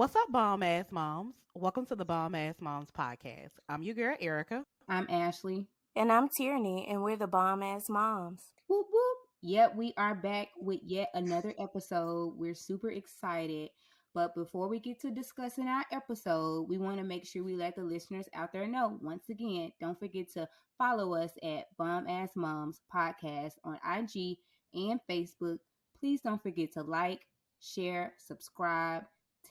What's up, bomb ass moms? Welcome to the Bomb Ass Moms podcast. I'm your girl, Erica. I'm Ashley. And I'm Tierney, and we're the Bomb Ass Moms. Whoop whoop. Yep, we are back with yet another episode. We're super excited. But before we get to discussing our episode, we want to make sure we let the listeners out there know. Once again, don't forget to follow us at Bomb Ass Moms Podcast on IG and Facebook. Please don't forget to like, share, subscribe.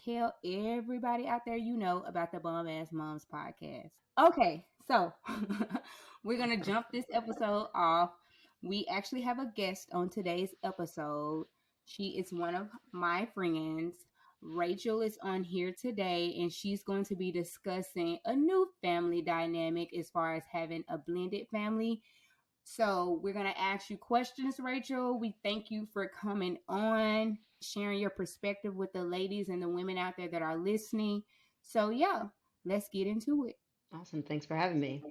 Tell everybody out there you know about the Bomb Ass Moms Podcast. Okay, so we're going to jump this episode off. We actually have a guest on today's episode. She is one of my friends. Rachel is on here today, and she's going to be discussing a new family dynamic as far as having a blended family. So we're going to ask you questions, Rachel. We thank you for coming on, sharing your perspective with the ladies and the women out there that are listening. So yeah, let's get into it. Awesome. Thanks for having me.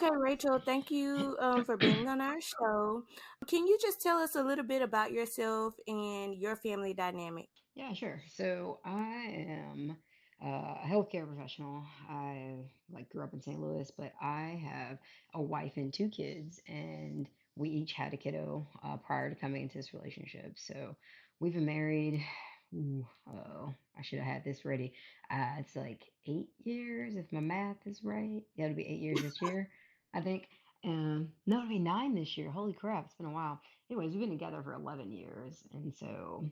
Okay, Rachel, thank you for being on our show. Can you just tell us a little bit about yourself and your family dynamic? Yeah, sure. So I am a healthcare professional. I grew up in St. Louis, but I have a wife and two kids, and we each had a kiddo prior to coming into this relationship. So we've been married. I should have had this ready. It's like 8 years, if my math is right. Yeah, it'll be 8 years this year, I think. No, it'll be nine this year. Holy crap, it's been a while. Anyways, we've been together for 11 years, and so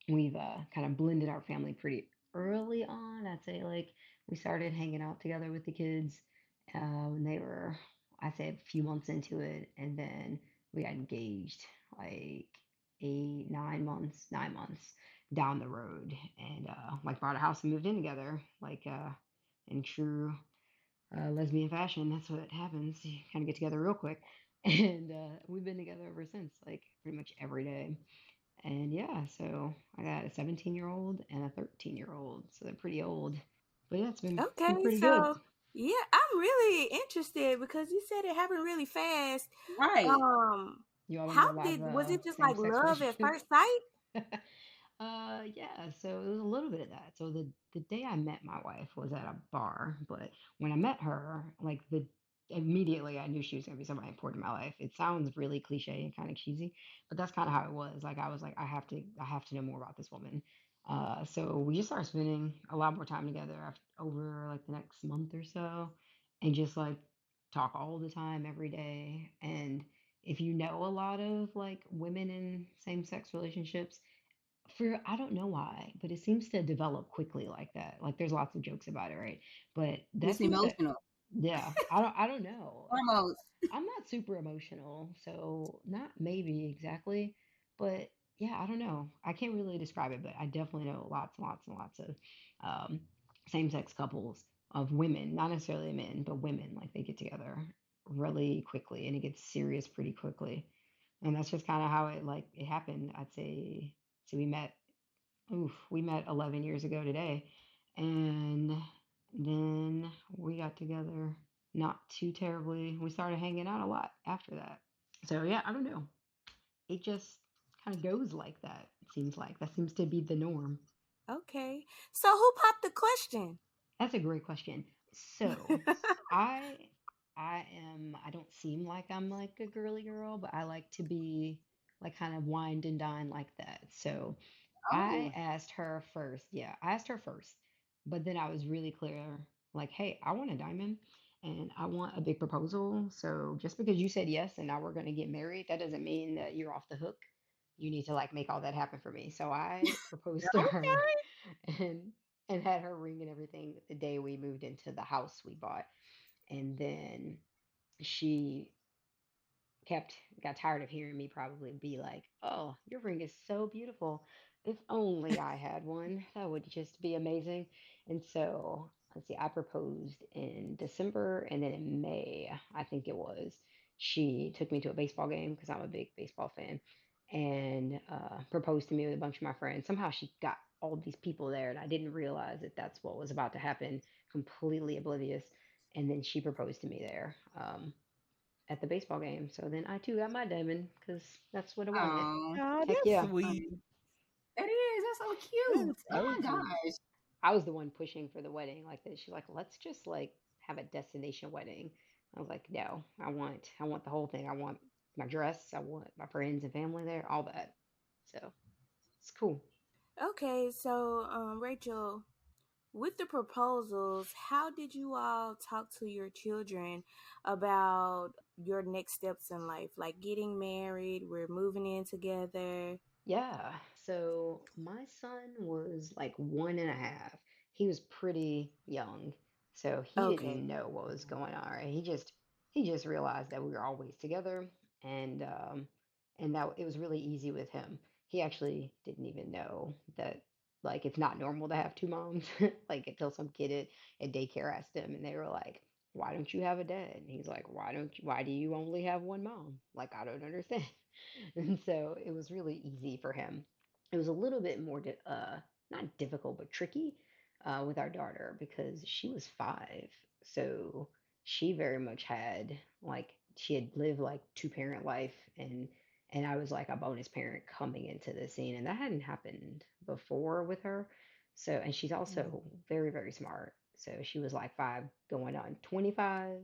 we've kind of blended our family pretty early on. I'd say we started hanging out together with the kids when they were, I'd say, a few months into it, and then we got engaged like 9 months down the road, and bought a house and moved in together, in true lesbian fashion. That's what happens. You kind of get together real quick, and we've been together ever since, like pretty much every day. And yeah, so I got a 17-year-old and a 13-year-old, so they're pretty old. But yeah, it's been pretty good. Yeah, I'm really interested because you said it happened really fast. Right. You all How know did about was it just like same-sex love at relationships? first sight? Yeah, so it was a little bit of that. So the day I met my wife was at a bar, but when I met her, the immediately I knew she was gonna be somebody important in my life. It sounds really cliche and kind of cheesy, but that's kind of how it was. Like I was like, I have to know more about this woman. So we just started spending a lot more time together over like the next month or so, and just like talk all the time every day. And if you know a lot of like women in same-sex relationships, for I don't know why, but it seems to develop quickly like that. Like there's lots of jokes about it, right? But that It's seems to, emotional. yeah, I don't know. Almost. I'm not super emotional, so not maybe exactly, but yeah, I don't know. I can't really describe it, but I definitely know lots and lots and lots of um, same-sex couples of women, not necessarily men, but women. Like they get together really quickly, and it gets serious pretty quickly. And that's just kind of how it happened. I'd say. So we met 11 years ago today, and then we got together not too terribly. We started hanging out a lot after that. So yeah, I don't know. It just kind of goes like that. It seems like that seems to be the norm. Okay. So who popped the question? That's a great question. So I I don't seem like I'm like a girly girl, but I like to be like kind of wined and dined like that. So I Oh. asked her first. Yeah, I asked her first. But then I was really clear, like, hey, I want a diamond and I want a big proposal. So just because you said yes and now we're gonna get married, that doesn't mean that you're off the hook. You need to like make all that happen for me. So I proposed to her Okay. and and had her ring and everything the day we moved into the house we bought. And then she got tired of hearing me probably be like, "Oh, your ring is so beautiful. If only I had one. That would just be amazing." And so, let's see, I proposed in December, and then in May, I think it was, she took me to a baseball game because I'm a big baseball fan, and proposed to me with a bunch of my friends. Somehow she got all these people there, and I didn't realize that that's what was about to happen, completely oblivious. And then she proposed to me there. At the baseball game. So then I too got my diamond because that's what I wanted. Oh, Oh, Heck that's yeah. sweet. it is. That's so cute. That's Oh my Thank awesome. you. gosh. I was the one pushing for the wedding like this. She's like, let's just like have a destination wedding. I was like, no, I want the whole thing. I want my dress. I want my friends and family there, all that. So it's cool. Okay, so Rachel, with the proposals, how did you all talk to your children about your next steps in life? Like getting married, we're moving in together. Yeah. So my son was like 1.5. He was pretty young. So he Okay. didn't know what was going on, right? He just realized that we were always together and that it was really easy with him. He actually didn't even know that like it's not normal to have two moms. Like until some kid at daycare asked him and they were like, why don't you have a dad? And he's like, why do you only have one mom? Like I don't understand. And so it was really easy for him. It was a little bit more, not difficult, but tricky with our daughter because she was 5. So she very much had, like, she had lived like two-parent life and I was like a bonus parent coming into the scene. And that hadn't happened before with her. So, and she's also Mhm. very, very smart. So she was like 5 going on 25,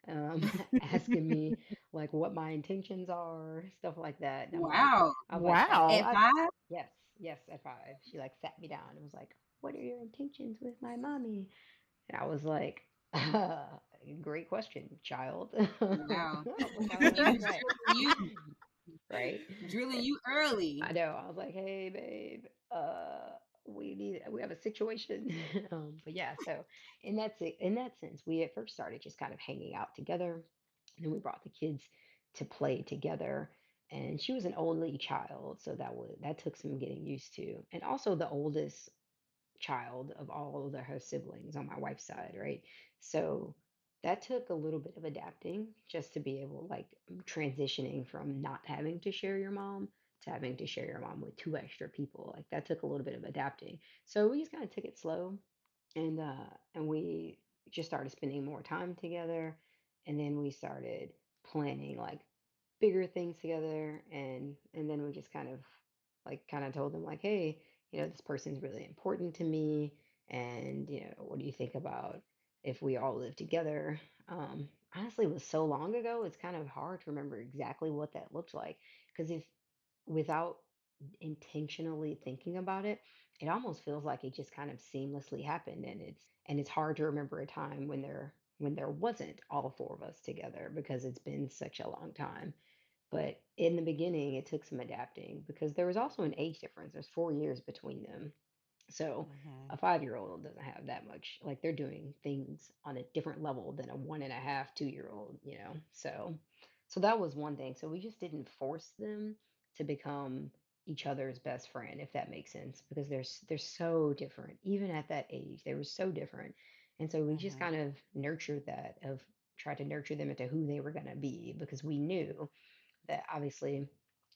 um, asking me like what my intentions are, stuff like that. And Wow. I'm like, oh, Wow. At 5? yes, yes, at 5. She like sat me down and was like, what are your intentions with my mommy? And I was like, great question, child. Wow. I was like, I don't You understand. Right? drilling you early. I know. I was like, hey, babe, we have a situation. But yeah, so in that sense, we at first started just kind of hanging out together. And then we brought the kids to play together. And she was an only child, so that took some getting used to. And also the oldest child of all of her siblings on my wife's side, right? So that took a little bit of adapting just to be able, like, transitioning from not having to share your mom to having to share your mom with 2 extra people. Like, that took a little bit of adapting. So we just kind of took it slow and we just started spending more time together. And then we started planning like bigger things together and then we just kind of told them like, hey, this person's really important to me, and what do you think about if we all live together? Honestly, it was so long ago, it's kind of hard to remember exactly what that looked like, because if without intentionally thinking about it, it almost feels like it just kind of seamlessly happened, and it's hard to remember a time when there wasn't all 4 of us together because it's been such a long time. But in the beginning, it took some adapting because there was also an age difference. There's 4 years between them. So a Mhm. 5-year-old doesn't have that much. Like they're doing things on a different level than a 1.5, 2-year-old. So that was one thing. So we just didn't force them to become each other's best friend, if that makes sense, because they're so different. Even at that age, they were so different. And so we just Mhm. kind of nurtured that of tried to nurture them into who they were going to be because we knew that obviously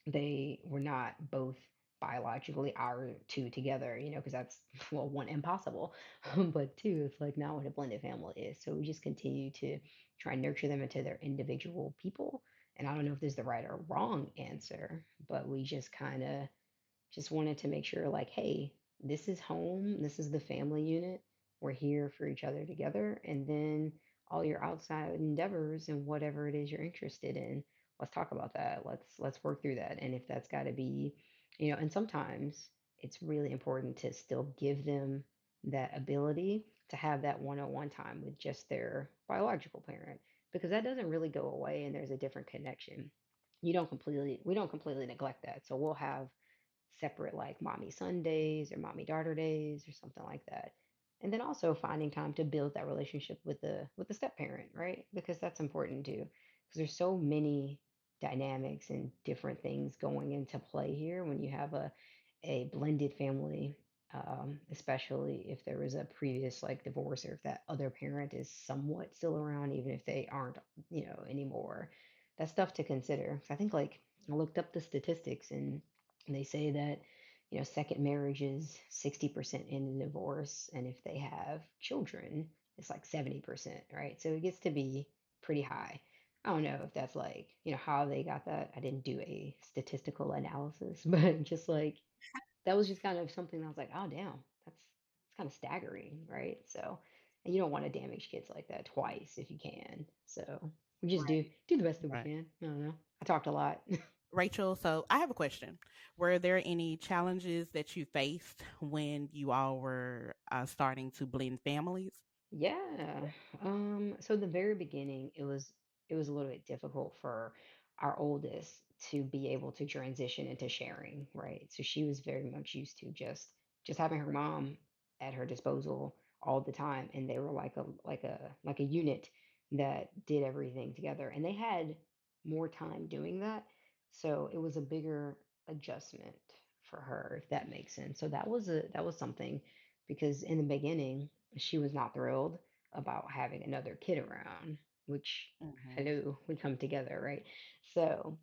they were not both biologically our two together, because that's, well, one, impossible, but two, it's like not what a blended family is. So we just continue to try and nurture them into their individual people. And I don't know if there's the right or wrong answer, but we just kind of just wanted to make sure, like, hey, this is home, this is the family unit. We're here for each other together. And then all your outside endeavors and whatever it is you're interested in, let's talk about that. Let's work through that. And if that's got to be, and sometimes it's really important to still give them that ability to have that one-on-one time with just their biological parent, because that doesn't really go away and there's a different connection. We don't completely neglect that. So we'll have separate like mommy son days or mommy daughter days or something like that. And then also finding time to build that relationship with the step parent, right? Because that's important too. Because there's so many dynamics and different things going into play here when you have a blended family, especially if there was a previous like divorce or if that other parent is somewhat still around, even if they aren't, anymore. That's stuff to consider. So I think like I looked up the statistics and they say that, second marriage is 60% in the divorce. And if they have children, it's like 70%, right? So it gets to be pretty high. I don't know if that's like, how they got that. I didn't do a statistical analysis, but just like that was just kind of something that I was like, oh, damn, it's kind of staggering, right? So, and you don't want to damage kids like that twice if you can. So we just Right. do the best that we Right. can. I don't know. I talked a lot. Rachel, so I have a question. Were there any challenges that you faced when you all were starting to blend families? Yeah. So the very beginning, it was a little bit difficult for our oldest to be able to transition into sharing, right? So she was very much used to just having her mom at her disposal all the time, and they were like a unit that did everything together, and they had more time doing that. So it was a bigger adjustment for her, if that makes sense. So that was something because in the beginning she was not thrilled about having another kid around, which, Hmm. hello, we come together, right? So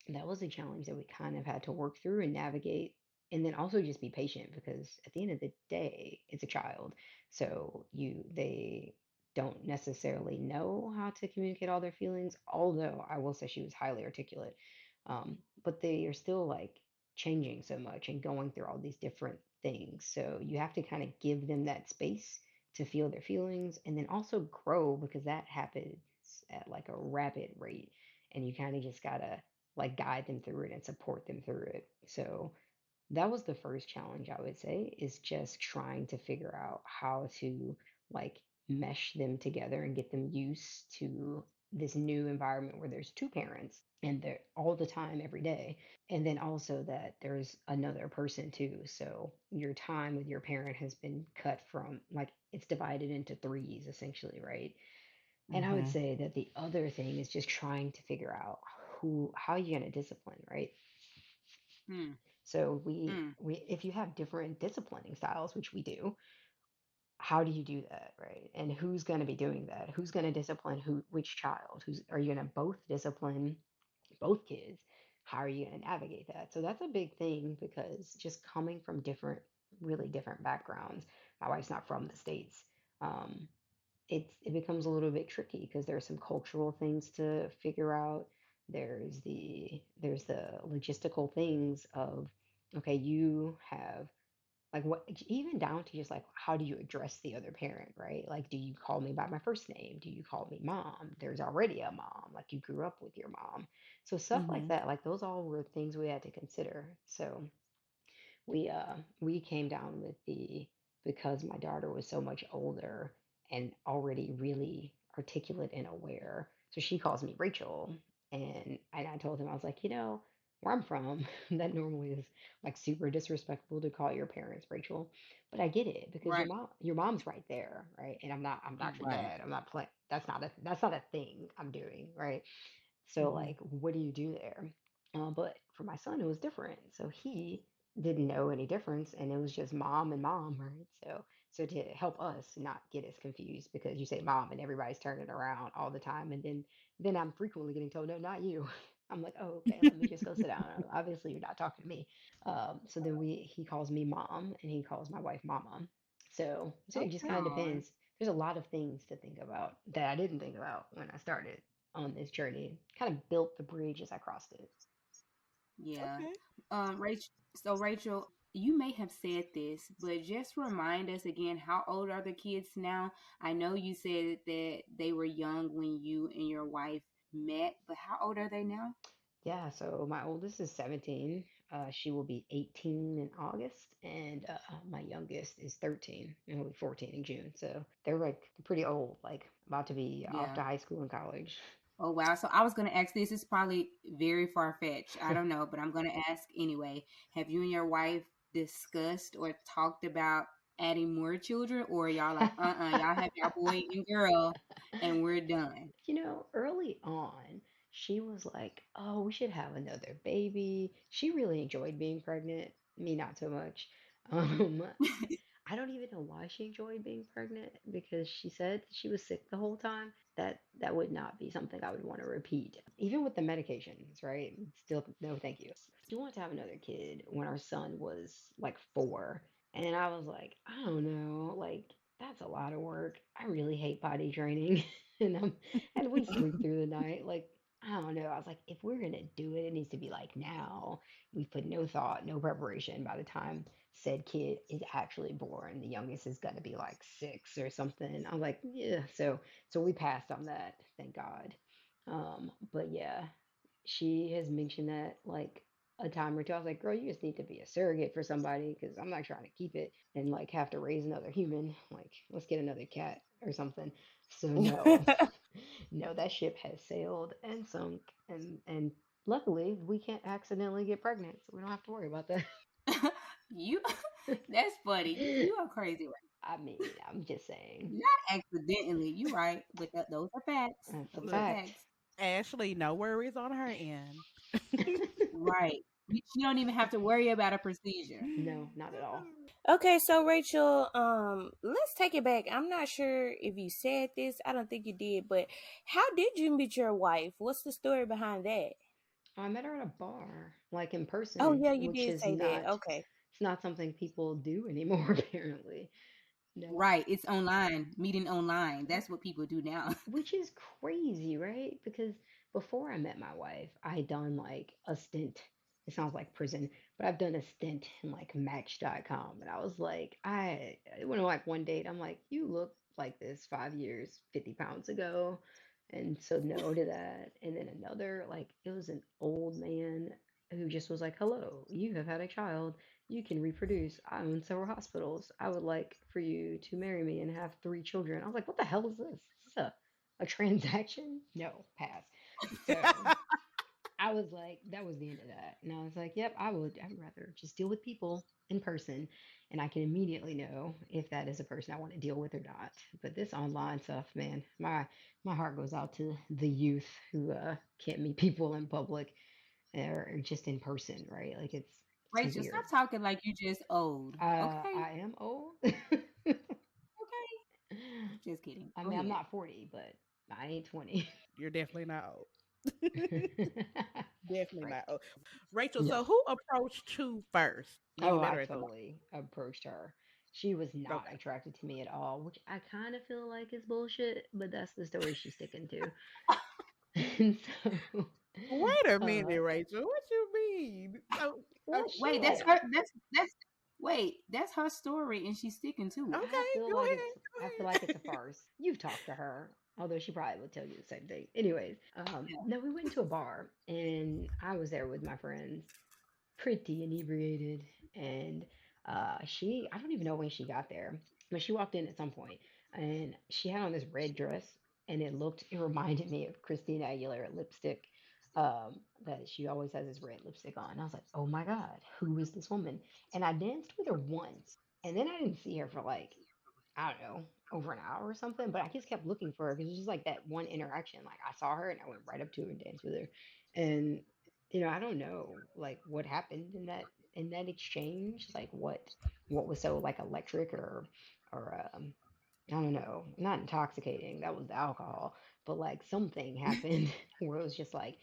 that was a challenge that we kind of had to work through and navigate. And then also just be patient because at the end of the day, it's a child. So they don't necessarily know how to communicate all their feelings, although I will say she was highly articulate. But they are still like changing so much and going through all these different things. So you have to kind of give them that space to feel their feelings and then also grow because that happens at like a rapid rate. And you kind of just gotta like guide them through it and support them through it. So that was the first challenge I would say is just trying to figure out how to like mesh them together and get them used to this new environment where there's two parents and they're all the time every day, and then also that there's another person too, so your time with your parent has been cut from like it's divided into threes essentially, right? And I would Hmm. say that the other thing is just trying to figure out how you're going to discipline, right? Hmm. So we Hmm. we if you have different disciplining styles, which we do, how do you do that, right? And who's going to be doing that? Who's going to discipline which child? Who's are you going to both discipline both kids? How are you going to navigate that? So that's a big thing because just coming from really different backgrounds. My wife's not from the States. Um, it becomes a little bit tricky because there are some cultural things to figure out. There's the logistical things of okay, you have like what even down to just like how do you address the other parent, right? Like do you call me by my first name? Do you call me mom? There's already a mom, like you grew up with your mom. So stuff like Hmm. that, like those all were things we had to consider. So we came down with the because my daughter was so much older and already really articulate and aware. So she calls me Rachel, and I told him I was like, where I'm from, that normally is like super disrespectful to call your parents Rachel, but I get it because Right. your mom's right there, right? And I'm not your Right. dad. I'm not playing. That's not a thing I'm doing, right? So Hmm. like, what do you do there? But for my son, it was different. So he didn't know any difference, and it was just mom and mom, right? So to help us not get as confused, because you say mom and everybody's turning around all the time, and then I'm frequently getting told, no, not you. I'm like, oh, okay, let me just go sit down. Obviously, you're not talking to me. So then he calls me mom, and he calls my wife mama. So it just Okay. kind of Oh, depends. There's a lot of things to think about that I didn't think about when I started on this journey. Kind of built the bridge as I crossed it. yeah. Okay. Rachel. So Rachel, you may have said this, but just remind us again, how old are the kids now? I know you said that they were young when you and your wife met, but how old are they now? Yeah, so my oldest is 17. She will be 18 in August, and my youngest is 13, and will be 14 in June. So they're like pretty old, like about to be off Yeah. to high school and college. Oh wow. So I was gonna ask this. It's probably very far fetched. I don't know, but I'm gonna ask anyway. Have you and your wife discussed or talked about adding more children, or y'all like, y'all have your boy and girl, and we're done. Early on, she was like, "Oh, we should have another baby." She really enjoyed being pregnant. Me, not so much. Um, I don't even know why she enjoyed being pregnant because she said she was sick the whole time. That would not be something I would want to repeat. Even with the medications, right? Still, no, thank you. She wanted to have another kid when our son was like 4, and I was like, I don't know, like that's a lot of work. I really hate potty training, and we sleep through the night. Like I don't know. I was like, if we're gonna do it, it needs to be like now. We put no thought, no preparation. By the time said kid is actually born, the youngest is gonna be like 6 or something. I was like, yeah. So we passed on that, thank God. But yeah, she has mentioned that like a time or two. I was like, girl, you just need to be a surrogate for somebody because I'm not trying to keep it and like have to raise another human. Like, let's get another cat or something. So no, no, that ship has sailed and sunk, and luckily we can't accidentally get pregnant, so we don't have to worry about that. You, that's funny. You are crazy, right? I mean, I'm just saying. Not accidentally. You right, but those are facts. That's a Those are Look, fact. facts. Ashley, no worries on her end. Right. You don't even have to worry about a procedure. No, not at all. Okay, so Rachel, let's take it back. I'm not sure if you said this. I don't think you did, but how did you meet your wife? What's the story behind that? I met her at a bar, like in Oh, person, yeah, you which did is say that. not, Okay. it's not something people do anymore, apparently. No, Right. It's online, meeting online. That's what people do now. which is crazy, right? Because before I met my wife, I had done like a stint. It sounds like prison, but I've done a stint in like Match.com. And I was like, I went on like one date. I'm like, you look like this 5 years, 50 pounds ago. And so no to that. And then another, like, it was an old man who just was like, hello, you have had a child. You can reproduce. I own several hospitals. I would like for you to marry me and have 3 children. I was like, what the hell is this? Is this a transaction? No, pass. So I was like, that was the end of that. And I was like, yep, I'd rather just deal with people in person. And I can immediately know if that is a person I want to deal with or not. But this online stuff, man, my heart goes out to the youth who can't meet people in public or just in person, right? Like it's Rachel, stop weird. talking like you just old. Okay. I am old. Okay. Just kidding. I Go mean, I'm ahead. not 40, but I ain't 20. You're definitely not old. Definitely Right. not old. Rachel, No. so who approached you first when you Oh, met I her at the bar? totally approached her. She was not Okay. attracted to me at all, which I kind of feel like is bullshit, but that's the story she's sticking to. And so, Wait a uh, minute, Rachel. What you mean? So, well, Wait, shit. that's her story and she's sticking to it. I okay, feel go like ahead. I feel Go like it's a ahead. farce. You've talked to her, although she probably would tell you the same thing. Anyways, no, we went to a bar and I was there with my friends, pretty inebriated, and she I don't even know when she got there, but she walked in at some point, and she had on this red dress, and it reminded me of Christina Aguilera lipstick. That she always has this red lipstick on. I was like, oh my God, who is this woman? And I danced with her once, and then I didn't see her for like, I don't know, over an hour or something. But I just kept looking for her because it was just like that one interaction. Like I saw her and I went right up to her and danced with her. And I don't know like what happened in that exchange. Like what was so like electric or I don't know, not intoxicating. That was the alcohol. But like something happened where it was just like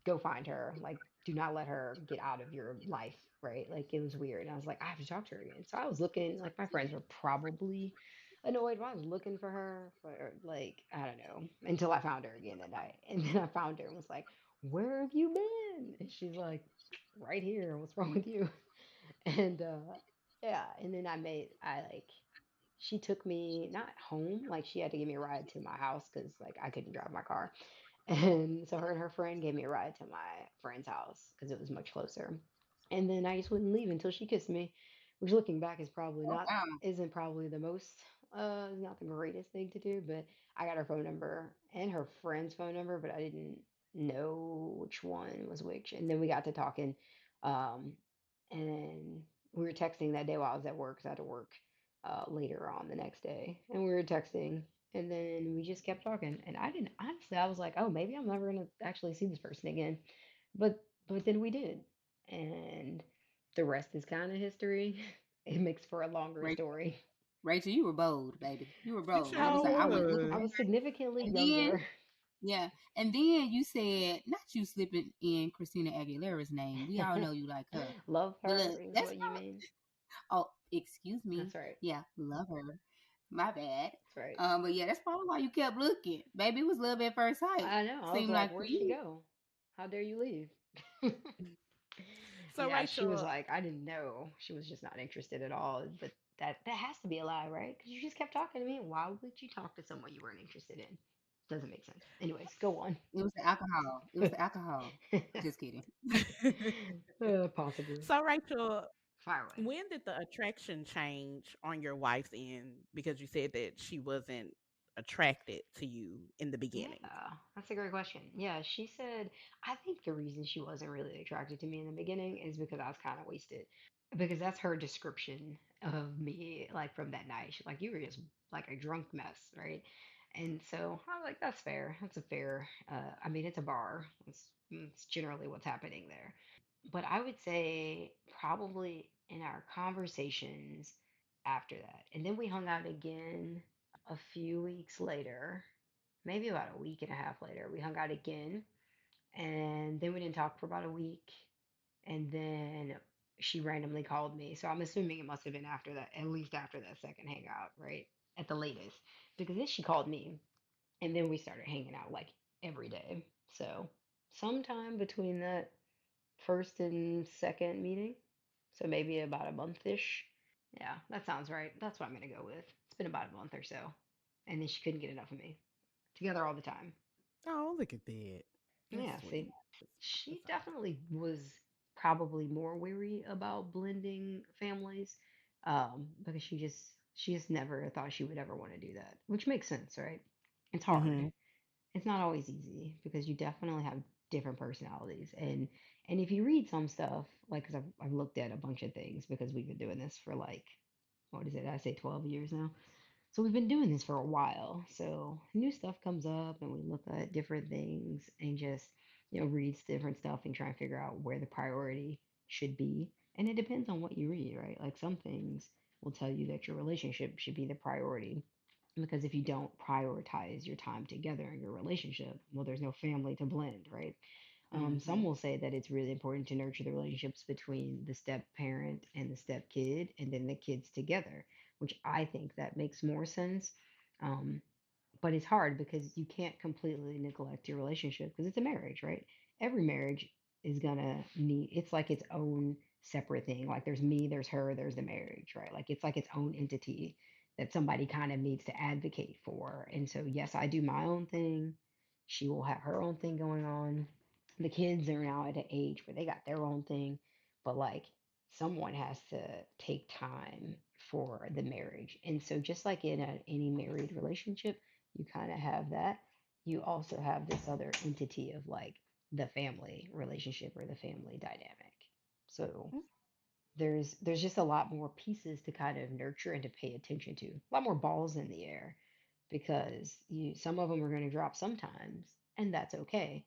go find her. Like, do not let her get out of your life, right? Like, it was weird. And I was like, I have to talk to her again. So I was looking, like, my friends were probably annoyed, but I was looking for her for, like, I don't know, until I found her again that night. And then I found her and was like, where have you been? And she's like, right here. What's wrong with you? And, yeah. And then she took me not home, like, she had to give me a ride to my house because, like, I couldn't drive my car. And so her and her friend gave me a ride to my friend's house because it was much closer. And then I just wouldn't leave until she kissed me, which looking back is probably Oh not wow. isn't probably the most not the greatest thing to do, but I got her phone number and her friend's phone number, but I didn't know which one was which. And then we got to talking, um, and then we were texting that day while I was at work 'cause I had to work later on the next day, and we were texting, and then we just kept talking. And I didn't honestly, I was like, oh, maybe I'm never gonna actually see this person again, but then we did, and the rest is kind of history. It makes for a longer Rachel, story. Rachel, you were bold, baby. You were You bold. I was sure like, I was looking I was. at was her. significantly And then, younger. yeah. And then you said, not you slipping in Christina Aguilera's name. We all know you like her. Love But her look, is that's what you not, mean. oh, excuse me. That's right. Yeah, love her. My bad. That's right. But yeah, that's probably why you kept looking. Maybe it was love at first sight. I know. I was Seemed like, like for where'd she you. go? How dare you leave? So, Yeah, she was Rachel, like, I didn't know. She was just not interested at all. But that has to be a lie, right? Because you just kept talking to me. Why would you talk to someone you weren't interested in? Doesn't make sense. Anyways, go on. It was the alcohol. It was the alcohol. Just kidding. Possibly. so Rachel, Fire away. when did the attraction change on your wife's end? Because you said that she wasn't attracted to you in the beginning. Yeah, that's a great question. Yeah, she said, I think the reason she wasn't really attracted to me in the beginning is because I was kind of wasted. Because that's her description of me, like from that night. She's like, you were just like a drunk mess, right? And so I was like, that's fair. That's a fair, I mean, it's a bar. It's generally what's happening there. But I would say probably in our conversations after that. And then we hung out again a few weeks later, maybe about a week and a half later. We hung out again. And then we didn't talk for about a week. And then she randomly called me. So I'm assuming it must have been after that, at least after that second hangout, right? At the latest. Because then she called me. And then we started hanging out like every day. So sometime between that first and second meeting. So maybe about a month-ish. Yeah, that sounds right. That's what I'm gonna go with. It's been about a month or so. And then she couldn't get enough of me. Together all the time. Oh, look at that. That's Yeah, sweet. see, she That's definitely was probably more weary about blending families, because she just never thought she would ever want to do that, which makes sense, right? It's hard. mm-hmm. It's not always easy because you definitely have different personalities, and if you read some stuff, like, because I've looked at a bunch of things because we've been doing this for like, what is it? I say 12 years now. So we've been doing this for a while. So new stuff comes up and we look at different things and just, read different stuff and try and figure out where the priority should be. And it depends on what you read, right? Like some things will tell you that your relationship should be the priority. Because if you don't prioritize your time together in your relationship, well, there's no family to blend, right? Some Mm-hmm. will say that it's really important to nurture the relationships between the step parent and the step kid, and then the kids together, which I think that makes more sense. Um, but it's hard because you can't completely neglect your relationship because it's a marriage, right? Every marriage is gonna need, it's like its own separate thing. Like there's me, there's her, there's the marriage, right? Like it's like its own entity that somebody kind of needs to advocate for. And so, yes, I do my own thing. She will have her own thing going on. The kids are now at an age where they got their own thing, but like someone has to take time for the marriage. And so, just like in any married relationship, you kind of have that. You also have this other entity of like the family relationship or the family dynamic. So there's just a lot more pieces to kind of nurture and to pay attention to. A lot more balls in the air because some of them are going to drop sometimes, and that's okay.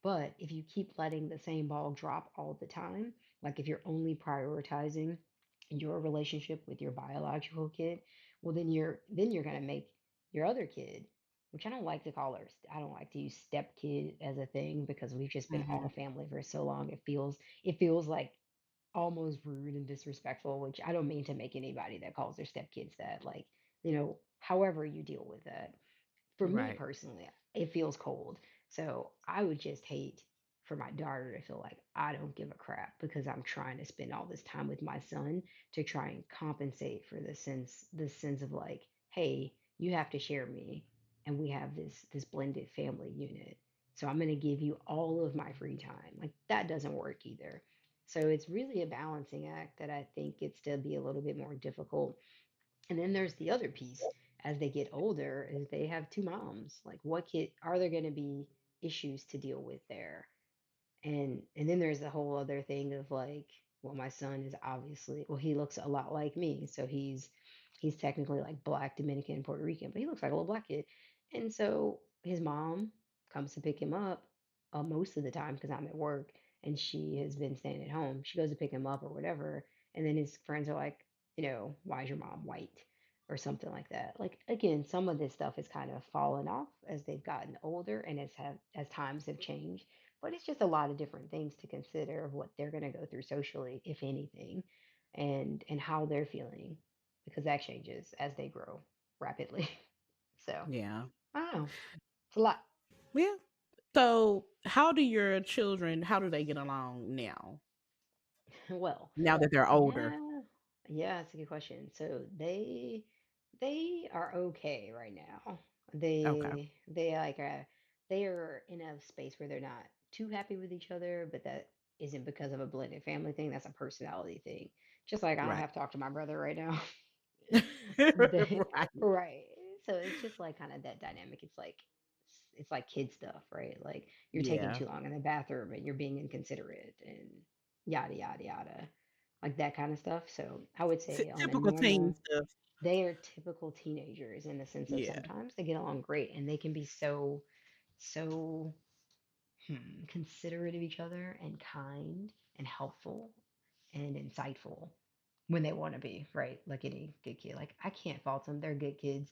But if you keep letting the same ball drop all the time, like if you're only prioritizing your relationship with your biological kid, well then you're gonna make your other kid, which I don't like to call her, I don't like to use step kid as a thing because we've just been Mm-hmm. all family for so long. It feels like almost rude and disrespectful, which I don't mean to make anybody that calls their stepkids that, like, however you deal with that. For me Right. personally, it feels cold. So I would just hate for my daughter to feel like I don't give a crap because I'm trying to spend all this time with my son to try and compensate for the sense of like, hey, you have to share me and we have this blended family unit. So I'm going to give you all of my free time. Like that doesn't work either. So it's really a balancing act that I think gets to be a little bit more difficult. And then there's the other piece as they get older is they have two moms. Like what kid are there going to be issues to deal with there? And then there's the whole other thing of like, well, my son is obviously, well, he looks a lot like me, so he's technically like black, Dominican, Puerto Rican, but he looks like a little black kid. And so his mom comes to pick him up most of the time because I'm at work and she has been staying at home. She goes to pick him up or whatever, and then his friends are like, why is your mom white? Or something like that. Like again, some of this stuff has kind of fallen off as they've gotten older and as times have changed, but it's just a lot of different things to consider of what they're going to go through socially, if anything, and how they're feeling because that changes as they grow, rapidly. So Yeah. I don't know. It's a lot. Yeah. So, how do they get along now? Well, Now that they're older. yeah, yeah, it's a good question. So they are okay right now. Okay. They like they are in a space where they're not too happy with each other, but that isn't because of a blended family thing. That's a personality thing. Just like I don't Right. have to talk to my brother right now. They, Right. right. So it's just like kind of that dynamic. It's like kid stuff, right? Like you're taking Yeah. too long in the bathroom and you're being inconsiderate and yada yada yada, like that kind of stuff. So I would say on a Typical teen normal, stuff. they are typical teenagers in the sense of Yeah. sometimes they get along great and they can be so considerate of each other and kind and helpful and insightful when they want to be, right? Like any good kid. Like I can't fault them. They're good kids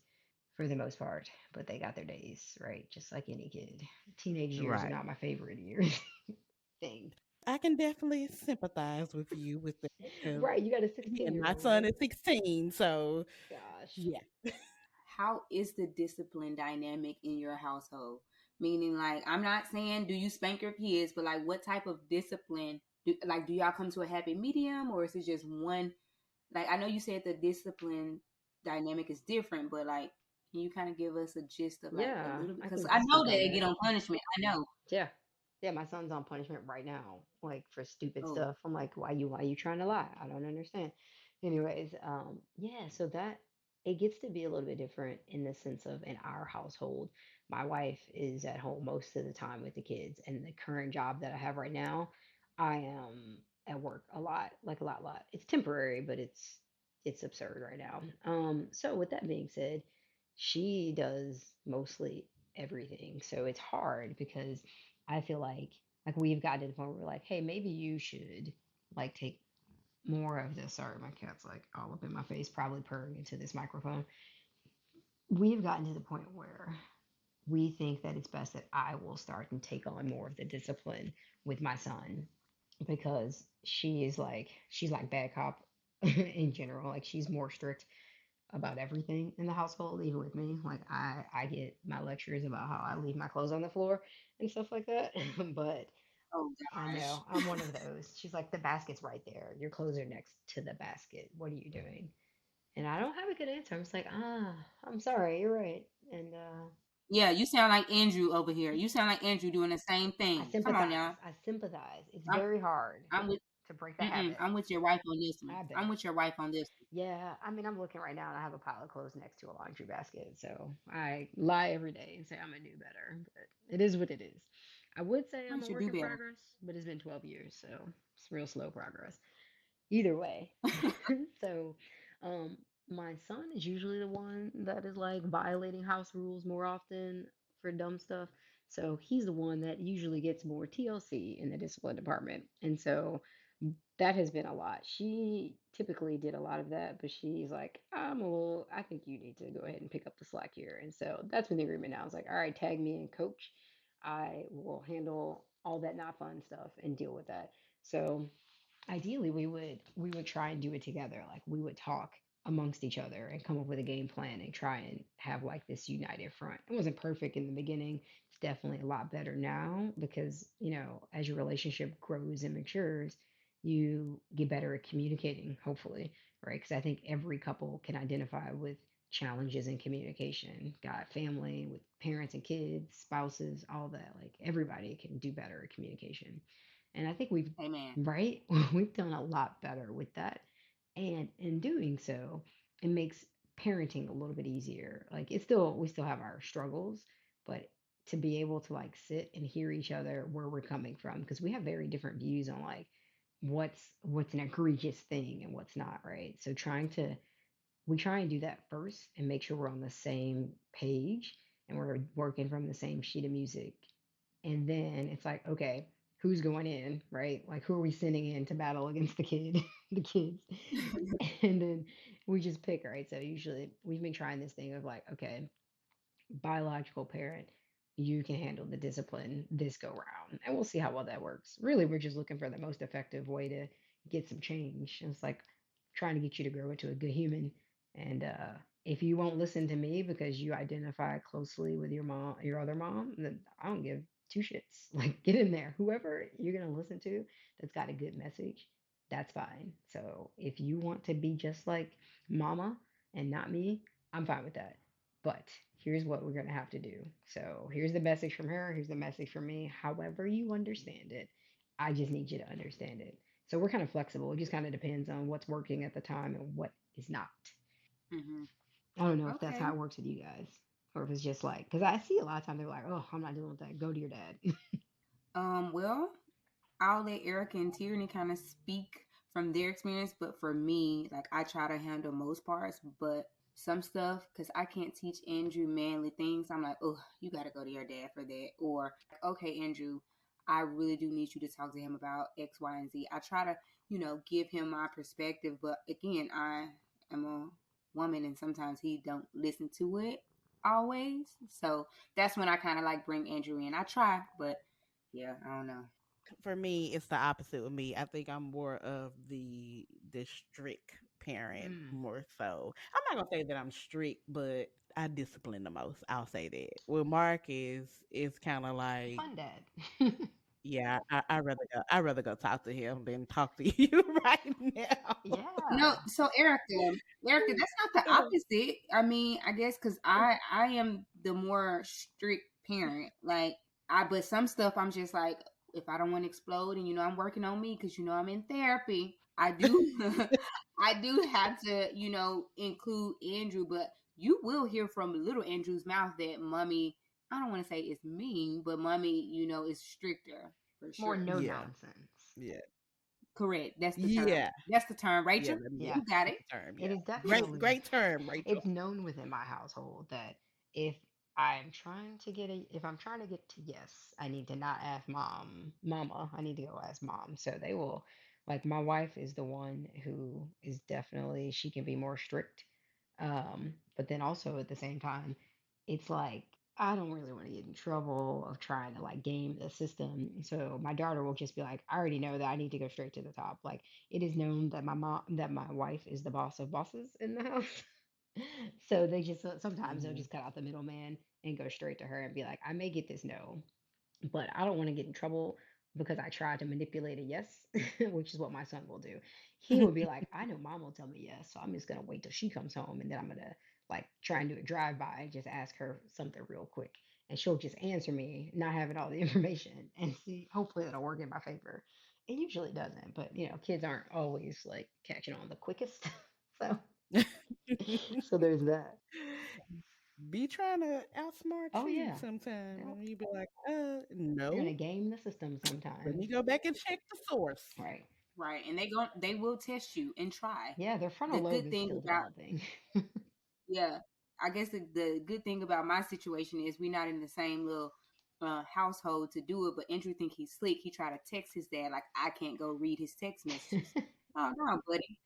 for the most part, but they got their days, right? Just like any kid. Teenage years are Right. not my favorite years thing. I can definitely sympathize with you with that because Right, you got a again, 16-year my old, son right? is 16, so Gosh. yeah. How is the discipline dynamic in your household? Meaning, like, I'm not saying do you spank your kids, but like, what type of discipline do y'all come to a happy medium, or is it just one? Like, I know you said the discipline dynamic is different, but like, can you kind of give us a gist of like a Yeah, little bit? I Because can I speak know that on they that. get on punishment. I know. Yeah. Yeah, my son's on punishment right now, like for stupid Oh, stuff. I'm like, why you trying to lie? I don't understand. Anyways, yeah, so that it gets to be a little bit different in the sense of in our household, my wife is at home most of the time with the kids, and the current job that I have right now, I am at work a lot, like a lot. It's temporary, but it's absurd right now. So with that being said, she does mostly everything. So it's hard because I feel like we've gotten to the point where we're like, hey, maybe you should like take more of this. Sorry, my cat's like all up in my face, probably purring into this microphone. We've gotten to the point where we think that it's best that I will start and take on more of the discipline with my son because she's like bad cop in general. Like she's more strict about everything in the household, even with me. Like I get my lectures about how I leave my clothes on the floor and stuff like that. But oh I gosh. know I'm one of those. She's like, the basket's right there. Your clothes are next to the basket. What are you doing? And I don't have a good answer. I'm just like, I'm sorry, you're right. And Yeah, you sound like Andrew over here. You sound like Andrew doing the same I thing. Come on sympathize. now. I sympathize. It's I'm very hard I'm with to break that habit. I'm with your wife on this one. I I'm bet. with your wife on this Yeah, I mean, I'm looking right now and I have a pile of clothes next to a laundry basket. So I lie every day and say I'm gonna do better, but it is what it is. I would say one. I'm You a should work do in better. progress, but it's been 12 years, so it's real slow progress. Either way. So, um, my son is usually the one that is like violating house rules more often for dumb stuff. So he's the one that usually gets more TLC in the discipline department. And so that has been a lot. She typically did a lot of that, but she's like, I think you need to go ahead and pick up the slack here. And so that's been the agreement now. It's like, all right, tag me in, coach. I will handle all that not fun stuff and deal with that. So ideally we would try and do it together. Like we would talk amongst each other and come up with a game plan and try and have like this united front. It wasn't perfect in the beginning. It's definitely a lot better now because, as your relationship grows and matures, you get better at communicating, hopefully, right? Because I think every couple can identify with challenges in communication. Got family with parents and kids, spouses, all that. Like everybody can do better at communication. And I think we've Amen. right? We've done a lot better with that. And in doing so, it makes parenting a little bit easier. Like we still have our struggles, but to be able to like sit and hear each other where we're coming from, because we have very different views on like what's an egregious thing and what's not, right? So we try and do that first and make sure we're on the same page and we're working from the same sheet of music. And then it's like, okay, who's going in, right? Like, who are we sending in to battle against the kids? And then we just pick, right? So usually we've been trying this thing of like, okay, biological parent, you can handle the discipline this go round, and we'll see how well that works. Really, we're just looking for the most effective way to get some change. It's like trying to get you to grow into a good human And if you won't listen to me because you identify closely with your mom, your other mom, then I don't give two shits. Like, get in there. Whoever you're going to listen to that's got a good message, that's fine. So if you want to be just like mama and not me, I'm fine with that. But here's what we're going to have to do. So here's the message from her. Here's the message from me. However you understand it, I just need you to understand it. So we're kind of flexible. It just kind of depends on what's working at the time and what is not. Hmm. I don't know if that's Okay. how it works with you guys, or if it's just like, because I see a lot of times they're like, oh, I'm not dealing with that. Go to your dad. Well, I'll let Erica and Tierney kind of speak from their experience, but for me, like I try to handle most parts, but some stuff because I can't teach Andrew manly things. I'm like, oh, you got to go to your dad for that, or okay, Andrew, I really do need you to talk to him about X, Y, and Z. I try to, give him my perspective, but again, I am a woman, and sometimes he don't listen to it always. So that's when I kind of like bring Andrew in. I try, but yeah, I don't know. For me, it's the opposite with me. I think I'm more of the strict parent, Mm, more so. I'm not gonna say that I'm strict, but I discipline the most. I'll say that. With Mark is kind of the like, fun dad. yeah, I rather go talk to him than talk to you right now. No, Yeah. so Erica, that's not the opposite. I mean, I guess because I am the more strict parent. Like but some stuff I'm just like, if I don't want to explode, and I'm working on me because I'm in therapy. I do, I do have to, include Andrew, but you will hear from little Andrew's mouth that mommy, I don't want to say it's mean, but mommy, is stricter for More sure. no Yeah, nonsense. yeah, Correct. That's the term. yeah, That's the term. yeah. Rachel, Yeah, Yeah. you got that's it. the term. It Yeah, is great, definitely, great term, Rachel. it's known within my household that if I'm trying to get to yes, I need to not ask mama. I need to go ask mom. So they will, like, my wife is the one who is definitely, she can be more strict. But then also at the same time, it's like, I don't really want to get in trouble of trying to like game the system. So my daughter will just be like, I already know that I need to go straight to the top. Like, it is known that my wife is the boss of bosses in the house. So they just sometimes they'll Mhm. just cut out the middleman and go straight to her and be like, I may get this no, but I don't want to get in trouble because I tried to manipulate a yes, which is what my son will do. He will be like, I know mom will tell me yes, so I'm just gonna wait till she comes home and then I'm gonna like try and do a drive by and just ask her something real quick. And she'll just answer me, not having all the information, and see, hopefully that'll work in my favor. It usually doesn't, but kids aren't always like catching on the quickest. So so there's that. Be trying to outsmart Oh you yeah. sometime, Yep. and you be like, They're gonna no. game the system Let sometimes. me go back and check the source. Right. Right. And they will test you and try. Yeah, their frontal The lobe good is thing still about developing. yeah, I guess the good thing about my situation is we're not in the same little household to do it, but Andrew think he's slick. He tried to text his dad like I can't go read his text messages. Oh no, buddy.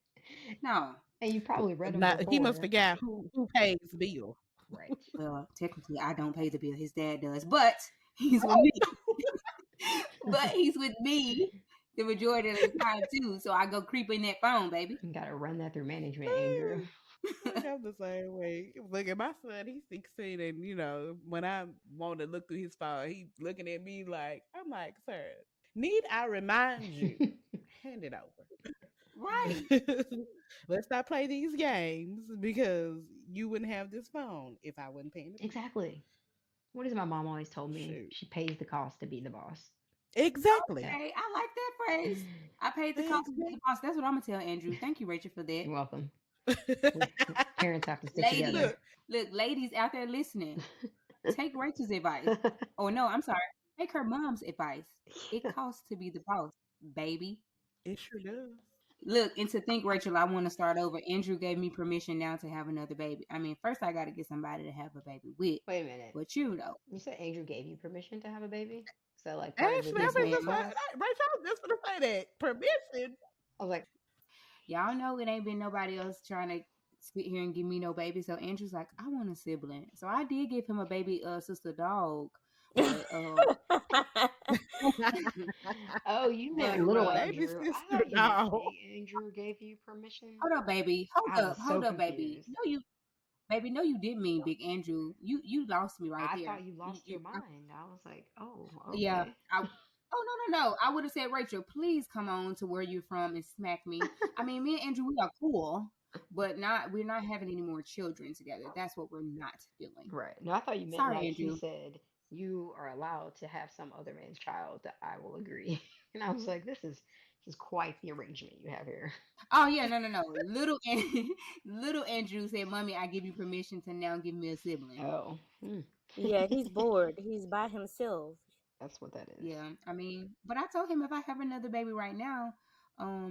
No. And you probably read them Not, he must before. forget who pays the bill. Right. Well, technically I don't pay the bill. His dad does, but he's with me. But he's with me the majority of the time too. So I go creep in that phone, baby. You gotta run that through management, Andrew. Look, I'm the same way. Look at my son; he's 16, and when I want to look through his phone, he looking at me like I'm like, sir, need I remind you? Hand it Right. over. Let's not play these games because you wouldn't have this phone if I wasn't paying the bill. Exactly. What has my mom always told me? Shoot, She pays the cost to be the boss. exactly, Yeah. Okay, I like that phrase. I paid the cost to be exactly. the boss. That's what I'm gonna tell Andrew. Thank you, Rachel, for that. You're welcome. We, parents have to stick Ladies, together. Look, look, ladies out there listening, take Rachel's advice. Oh no, I'm sorry. Take her mom's advice. It costs to be the boss, baby. it sure does. Look, and to think, Rachel, I want to start over. Andrew gave me permission now to have another baby. I mean, first I got to get somebody to have a baby with. Wait a minute. But you know, You said Andrew gave you permission to have a baby? Is that like part of the Actually, I yes, was being the just ma'am. like, boss? Rachel, I was just gonna say that permission. I was like, Y'all know it ain't been nobody else trying to sit here and give me no baby. So Andrew's like, I want a sibling. So I did give him a baby sister dog. But Oh, you meant and little Baby Andrew. I sister, thought you meant no. big Andrew gave you permission. hold up, baby. I was so Hold up, baby. confused. No, baby, no, you didn't mean Big Andrew. You lost me right I there. thought you lost your mind. I was like, oh, Yeah. okay. Oh, no. I would have said, Rachel, please come on to where you're from and smack me. I mean, me and Andrew, we are cool, but we're not having any more children together. That's what we're not doing. Right. No, I thought you meant Sorry, like he Andrew. said you are allowed to have some other man's child that I will agree. And I was like, this is quite the arrangement you have here. Oh yeah, no. Little Andrew said, "Mommy, I give you permission to now give me a sibling." Oh, Yeah, he's bored. He's by himself. that's what that is. Yeah, I mean, but I told him if I have another baby right now,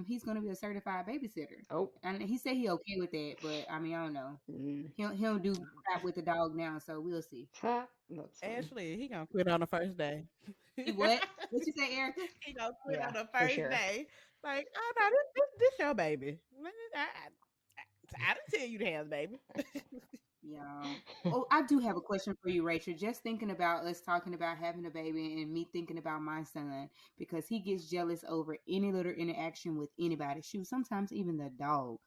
he's gonna be a certified babysitter, Oh, and he said he okay with that. But I mean, I don't know. mm. He don't do crap with the dog now, so we'll see. Ha, that's funny. Ashley, he gonna quit on the first day. He what? What you say, Erica? He gonna quit Yeah, on the for first sure. day. Like, oh no, this your baby. I didn't tell you to have a baby. Yeah. Oh, I do have a question for you, Rachel. Just thinking about us talking about having a baby and me thinking about my son because he gets jealous over any little interaction with anybody. Shoot, sometimes even the dog.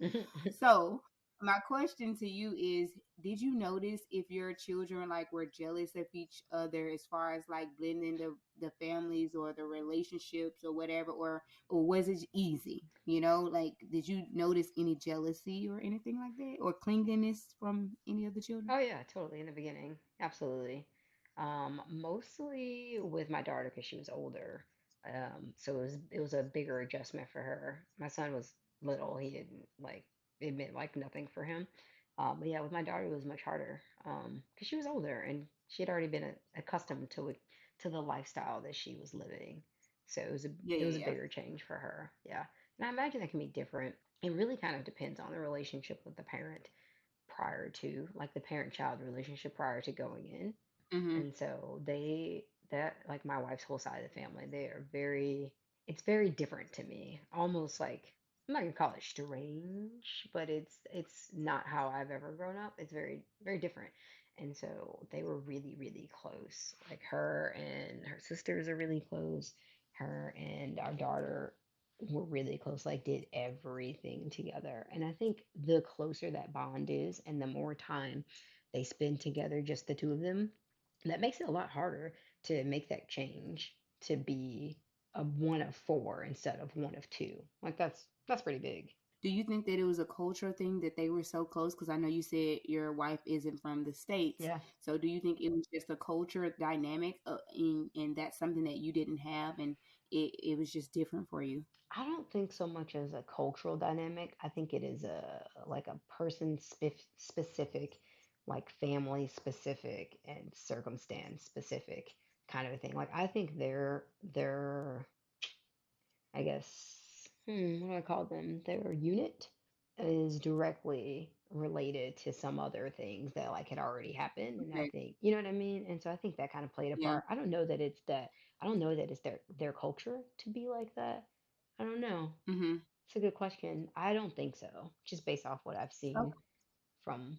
So, my question to you is, did you notice if your children like were jealous of each other as far as like blending the families or the relationships or whatever, or was it easy? You know, like did you notice any jealousy or anything like that or clinginess from any of the children? Oh yeah, totally. In the beginning, absolutely. Mostly with my daughter because she was older. So it was a bigger adjustment for her. My son was little. He didn't like it meant like nothing for him. But yeah, with my daughter it was much harder. Because she was older and she had already been accustomed to the lifestyle that she was living. So Yeah, it yeah, was a yeah. bigger change for her. Yeah. And I imagine that can be different. It really kind of depends on the relationship with the parent prior to, like the parent child relationship prior to going in. Mm-hmm. And so that like my wife's whole side of the family, they are it's very different to me. Almost like, I'm not gonna call it strange, but it's not how I've ever grown up. It's very, very different. And so they were really, really close. Like her and her sisters are really close. Her and our daughter were really close, like did everything together. And I think the closer that bond is and the more time they spend together, just the two of them, that makes it a lot harder to make that change to be a one of four instead of one of two. Like that's pretty big. Do you think that it was a cultural thing that they were so close? Because I know you said your wife isn't from the States. Yeah. So do you think it was just a culture dynamic and that's something that you didn't have and it was just different for you? I don't think so much as a cultural dynamic. I think it is a like a person specific, like family specific and circumstance specific kind of a thing. Like I think their I guess, what do I call them? Their unit is directly related to some other things that like had already happened. And I Okay. think, you know what I mean? And so I think that kind of played a Yeah. part. I don't know that it's that, I don't know that it's their culture to be like that. I don't know. Mm-hmm. It's a good question. I don't think so, just based off what I've seen Okay. from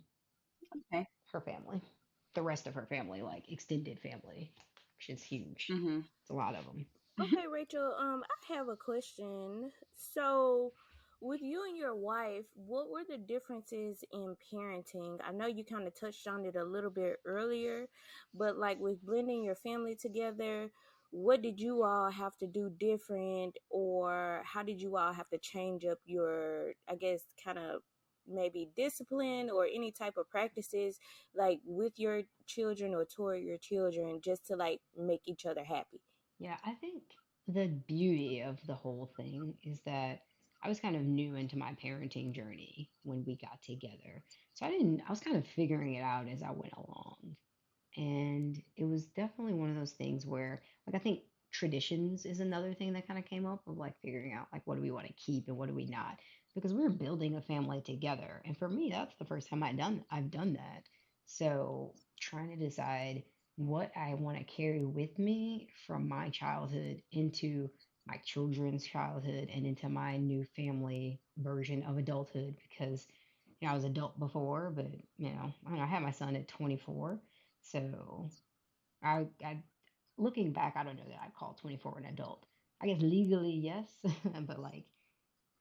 Okay. her family, the rest of her family, like extended family, which is huge. Mm-hmm. It's a lot of them. Okay, Rachel, I have a question. So, with you and your wife, what were the differences in parenting? I know you kind of touched on it a little bit earlier, but like with blending your family together, what did you all have to do different, or how did you all have to change up your, I guess, kind of maybe discipline or any type of practices like with your children or toward your children just to like make each other happy? Yeah, I think the beauty of the whole thing is that I was kind of new into my parenting journey when we got together. So I was kind of figuring it out as I went along. And it was definitely one of those things where, like, I think traditions is another thing that kind of came up of like figuring out, like, what do we want to keep and what do we not? Because we were building a family together. And for me, that's the first time I've done that. So trying to decide what I want to carry with me from my childhood into my children's childhood and into my new family version of adulthood because I was adult before, but I don't know, I had my son at 24, so I looking back, I don't know that I'd call 24 an adult. I guess legally, yes, but like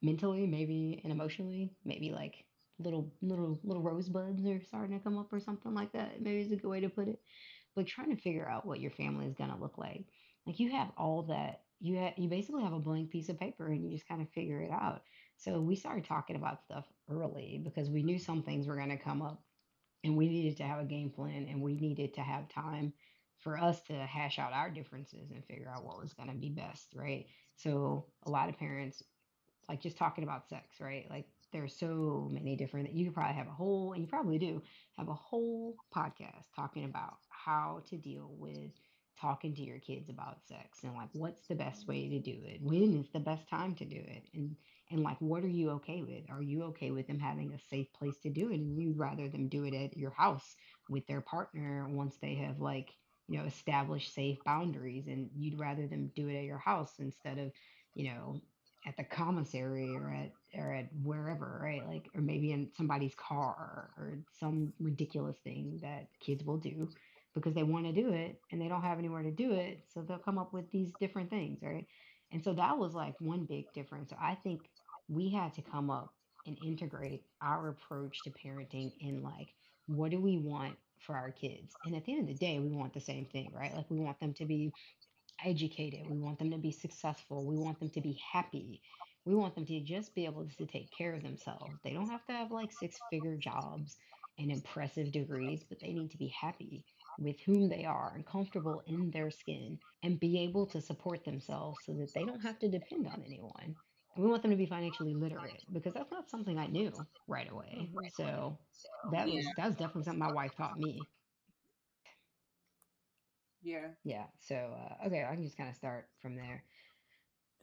mentally, maybe, and emotionally, maybe like little rosebuds are starting to come up or something like that. Maybe is a good way to put it. Like trying to figure out what your family is gonna look like. Like you have all that you basically have a blank piece of paper and you just kind of figure it out. So we started talking about stuff early because we knew some things were gonna come up and we needed to have a game plan and we needed to have time for us to hash out our differences and figure out what was going to be best, right? So a lot of parents like just talking about sex, right? Like there's so many different you could probably have a whole and you probably do have a whole podcast talking about how to deal with talking to your kids about sex and like what's the best way to do it, when is the best time to do it, and like what are you okay with, are you okay with them having a safe place to do it and you'd rather them do it at your house with their partner once they have like established safe boundaries, and you'd rather them do it at your house instead of you know at the commissary or at wherever, right? Like, or maybe in somebody's car or some ridiculous thing that kids will do because they want to do it and they don't have anywhere to do it. So they'll come up with these different things, right? And so that was like one big difference. So I think we had to come up and integrate our approach to parenting in like, what do we want for our kids? And at the end of the day, we want the same thing, right? Like, we want them to be educated. We want them to be successful. We want them to be happy. We want them to just be able to take care of themselves. They don't have to have like six-figure jobs and impressive degrees, but they need to be happy with whom they are and comfortable in their skin and be able to support themselves so that they don't have to depend on anyone. And we want them to be financially literate because that's not something I knew right away. Mhm. So Yeah. that was definitely something my wife taught me. Yeah. Yeah. So okay, I can just kind of start from there.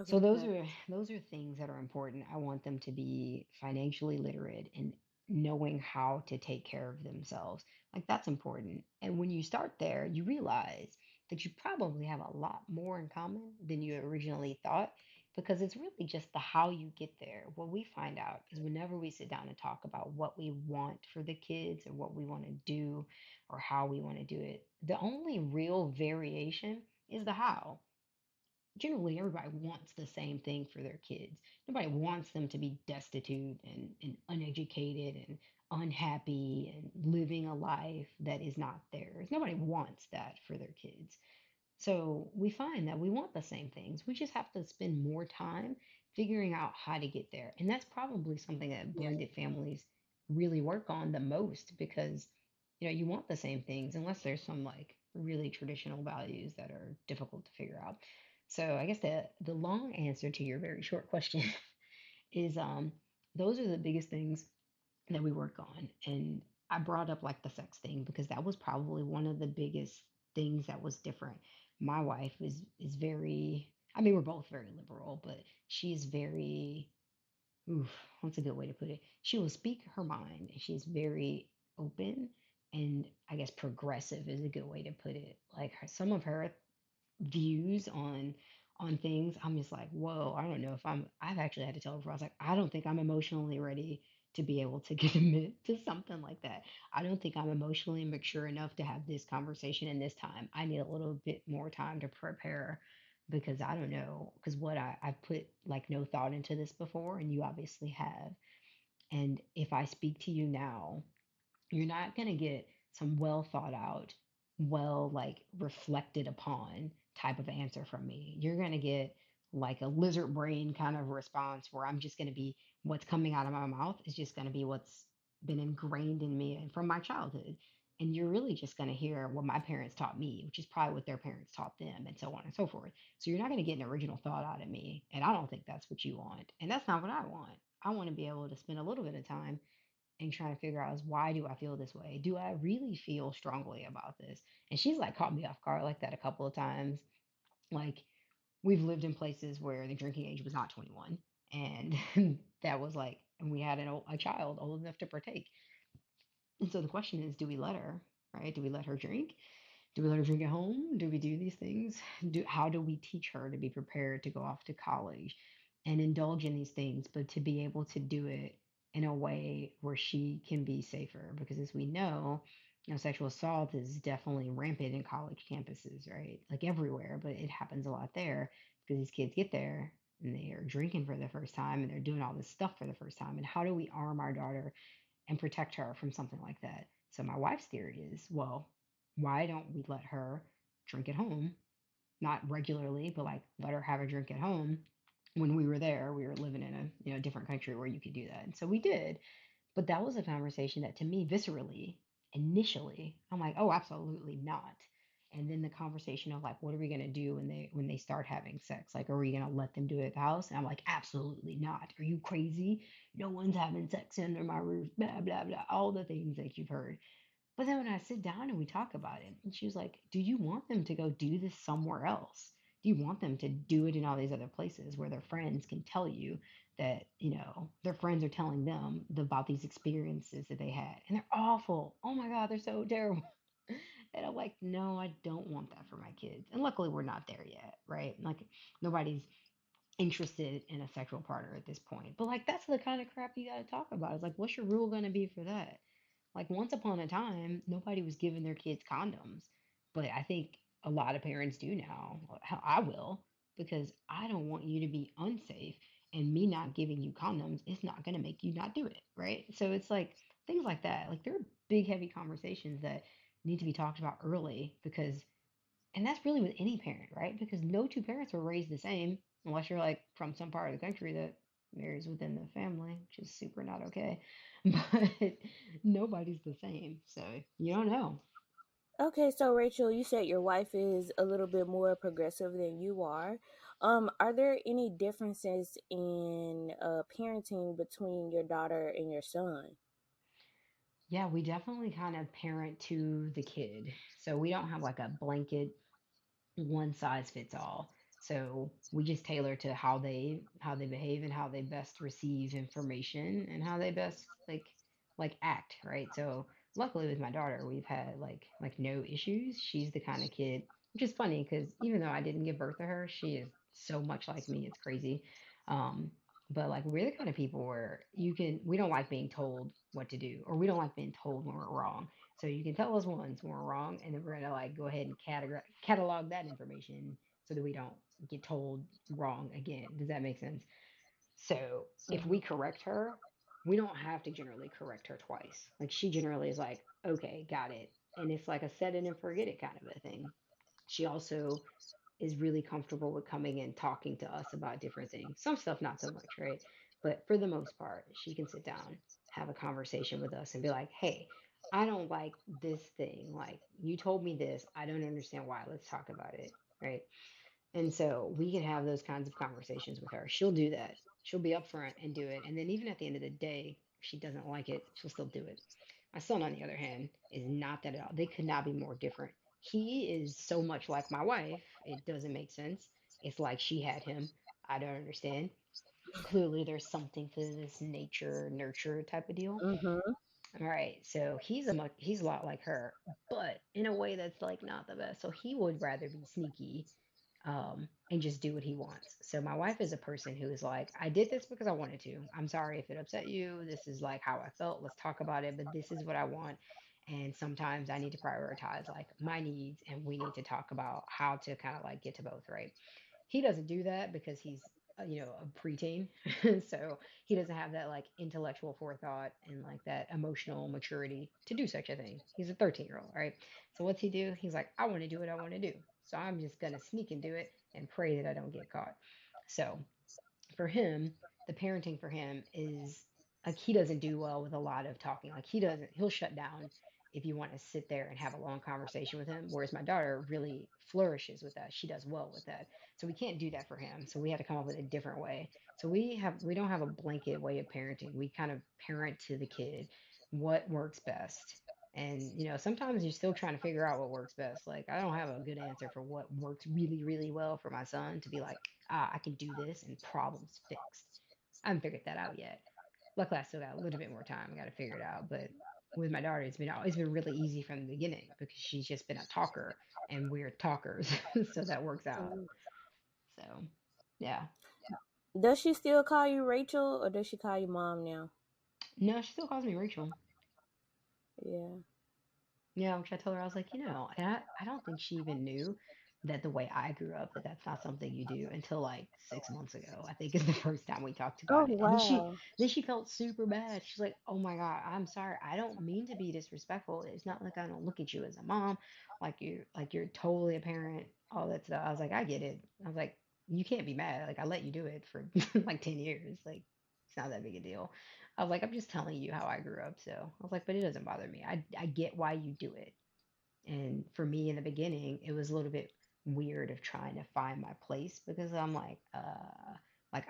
So Okay. those are things that are important. I want them to be financially literate and knowing how to take care of themselves. Like that's important. And when you start there, you realize that you probably have a lot more in common than you originally thought because it's really just the how you get there. What we find out is whenever we sit down and talk about what we want for the kids or what we want to do or how we want to do it, the only real variation is the how. Generally everybody wants the same thing for their kids. Nobody wants them to be destitute and uneducated and unhappy and living a life that is not theirs. Nobody wants that for their kids. So we find that we want the same things. We just have to spend more time figuring out how to get there. And that's probably something that Yeah. blended families really work on the most because you want the same things unless there's some like really traditional values that are difficult to figure out. So I guess the long answer to your very short question is those are the biggest things that we work on. And I brought up like the sex thing because that was probably one of the biggest things that was different. My wife is very, I mean, we're both very liberal, but she's very, oof, what's a good way to put it? She will speak her mind and she's very open and I guess progressive is a good way to put it. Like some of her views on things, I'm just like, whoa, I don't know if I've actually had to tell her before. I was like, I don't think I'm emotionally ready to be able to commit to something like that. I don't think I'm emotionally mature enough to have this conversation in this time. I need a little bit more time to prepare because I don't know. Because what I've put like no thought into this before, and you obviously have. And if I speak to you now, you're not going to get some well thought out, well, like reflected upon type of answer from me. You're going to get like a lizard brain kind of response where I'm just going to be what's coming out of my mouth is just going to be what's been ingrained in me and from my childhood. And you're really just going to hear what my parents taught me, which is probably what their parents taught them, and so on and so forth. So you're not going to get an original thought out of me. And I don't think that's what you want. And that's not what I want. I want to be able to spend a little bit of time and trying to figure out is why do I feel this way? Do I really feel strongly about this? And she's like caught me off guard like that a couple of times. Like we've lived in places where the drinking age was not 21, and that was like, and we had a child old enough to partake. And so the question is, do we let her? Right? Do we let her drink? Do we let her drink at home? Do we do these things? How do we teach her to be prepared to go off to college and indulge in these things, but to be able to do it in a way where she can be safer? Because as we know, Sexual assault is definitely rampant in college campuses, right? Like everywhere, but it happens a lot there because these kids get there and they are drinking for the first time and they're doing all this stuff for the first time. And how do we arm our daughter and protect her from something like that? So my wife's theory is, well, why don't we let her drink at home? Not regularly, but like let her have a drink at home. When we were there, we were living in a different country where you could do that. And so we did. But that was a conversation that to me, viscerally, initially, I'm like, oh, absolutely not. And then the conversation of like, what are we gonna do when they start having sex? Like, are we gonna let them do it at the house? And I'm like, absolutely not. Are you crazy? No one's having sex under my roof. Blah blah blah. All the things that you've heard. But then when I sit down and we talk about it, and she was like, do you want them to go do this somewhere else? Do you want them to do it in all these other places where their friends can tell you that, their friends are telling them about these experiences that they had and they're awful? Oh my God, they're so terrible. And I'm like, no, I don't want that for my kids. And luckily, we're not there yet, right? Like, nobody's interested in a sexual partner at this point. But like, that's the kind of crap you got to talk about. It's like, what's your rule going to be for that? Like once upon a time, nobody was giving their kids condoms, but I think a lot of parents do now. I will, because I don't want you to be unsafe, and me not giving you condoms is not going to make you not do it, right? So it's like things like that. Like there are big, heavy conversations that need to be talked about early because, and that's really with any parent, right? Because no two parents were raised the same, unless you're like from some part of the country that marries within the family, which is super not okay. But nobody's the same, so you don't know. Okay, so Rachel, you said your wife is a little bit more progressive than you are. Are there any differences in parenting between your daughter and your son? Yeah, we definitely kind of parent to the kid. So we don't have like a blanket one size fits all. So we just tailor to how they behave and how they best receive information and how they best like act, right? So luckily with my daughter, we've had like no issues. She's the kind of kid, which is funny because even though I didn't give birth to her, she is so much like me. It's crazy. Um, but like we're the kind of people where we don't like being told what to do, or we don't like being told when we're wrong. So you can tell us once when we're wrong, and then we're gonna like go ahead and catalog that information so that we don't get told wrong again. Does that make sense? So if we Mhm. correct her, we don't have to generally correct her twice. Like she generally is like, okay, got it. And it's like a set it and forget it kind of a thing. She also is really comfortable with coming and talking to us about different things. Some stuff, not so much, right? But for the most part, she can sit down, have a conversation with us, and be like, hey, I don't like this thing. Like, you told me this. I don't understand why. Let's talk about it, right? And so we can have those kinds of conversations with her. She'll do that. She'll be upfront and do it. And then even at the end of the day, if she doesn't like it, she'll still do it. My son, on the other hand, is not that at all. They could not be more different. He is so much like my wife, it doesn't make sense. It's like she had him. I don't understand. Clearly, there's something to this nature nurture type of deal. Mhm. All right, so he's a lot like her, but in a way that's like not the best. So he would rather be sneaky, and just do what he wants. So my wife is a person who is like, I did this because I wanted to. I'm sorry if it upset you. This is like how I felt. Let's talk about it, but this is what I want. And sometimes I need to prioritize like my needs, and we need to talk about how to kind of like get to both, right? He doesn't do that because he's a preteen, so he doesn't have that like intellectual forethought and like that emotional maturity to do such a thing. He's a 13-year-old, right? So what's he do? He's like, I want to do what I want to do, so I'm just gonna sneak and do it and pray that I don't get caught. So for him, the parenting for him is like he doesn't do well with a lot of talking. Like he'll shut down if you want to sit there and have a long conversation with him. Whereas my daughter really flourishes with that. She does well with that. So we can't do that for him. So we had to come up with a different way. So we don't have a blanket way of parenting. We kind of parent to the kid what works best. And sometimes you're still trying to figure out what works best. Like I don't have a good answer for what works really, really well for my son to be like, I can do this and problems fixed. I haven't figured that out yet. Luckily, I still got a little bit more time. I got to figure it out. But with my daughter, it's been really easy from the beginning because she's just been a talker and we're talkers, so that works out. Mhm. So, yeah. Does she still call you Rachel or does she call you mom now? No, she still calls me Rachel. Yeah. Yeah, which I told her, I was like, and I don't think she even knew that the way I grew up, that that's not something you do until like 6 months ago. I think is the first time we talked Oh about it. And wow. then she felt super bad. She's like, oh my God, I'm sorry. I don't mean to be disrespectful. It's not like I don't look at you as a mom, like you're totally a parent, all that stuff. I was like, I get it. I was like, you can't be mad. Like I let you do it for like 10 years. Like it's not that big a deal. I was like, I'm just telling you how I grew up. So I was like, but it doesn't bother me. I get why you do it. And for me in the beginning, it was a little bit weird of trying to find my place because I'm like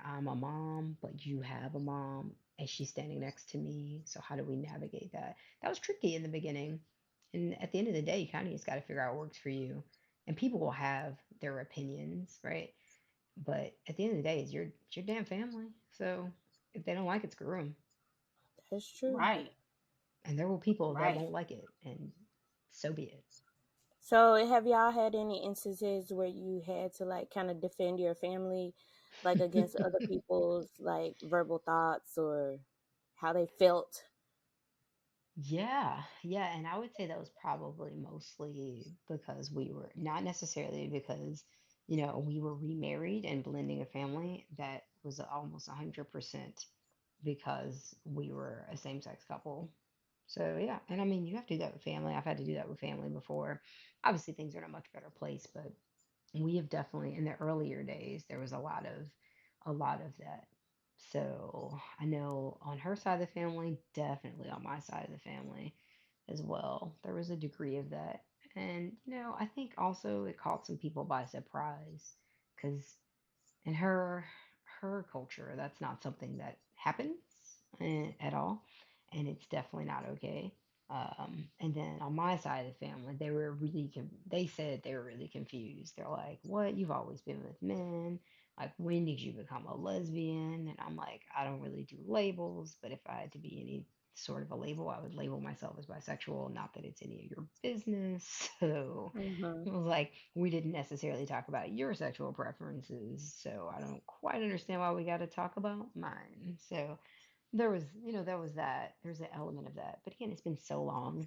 I'm a mom, but you have a mom and she's standing next to me. So how do we navigate that? That was tricky in the beginning. And at the end of the day, you kind of just got to figure out what works for you. And people will have their opinions, right? But at the end of the day, it's your damn family. So if they don't like it, screw them. That's true. Right. And there will people that Right. won't like it, and so be it. So, have y'all had any instances where you had to like kind of defend your family, like against other people's like verbal thoughts or how they felt? Yeah, yeah, and I would say that was probably mostly because we were not necessarily because, we were remarried and blending a family. That was almost 100% because we were a same-sex couple. So yeah, and I mean, you have to do that with family. I've had to do that with family before. Obviously, things are in a much better place, but we have definitely in the earlier days there was a lot of that. So I know on her side of the family, definitely on my side of the family as well, there was a degree of that. And I think also it caught some people by surprise because in her culture that's not something that happens at all, and it's definitely not okay. And then on my side of the family, they said they were really confused. They're like, what, you've always been with men, like when did you become a lesbian? And I'm like, I don't really do labels, but if I had to be any sort of a label, I would label myself as bisexual. Not that it's any of your business. So Mm-hmm. it was like we didn't necessarily talk about your sexual preferences, so I don't quite understand why we got to talk about mine. So there was that. There's an element of that. But again, it's been so long.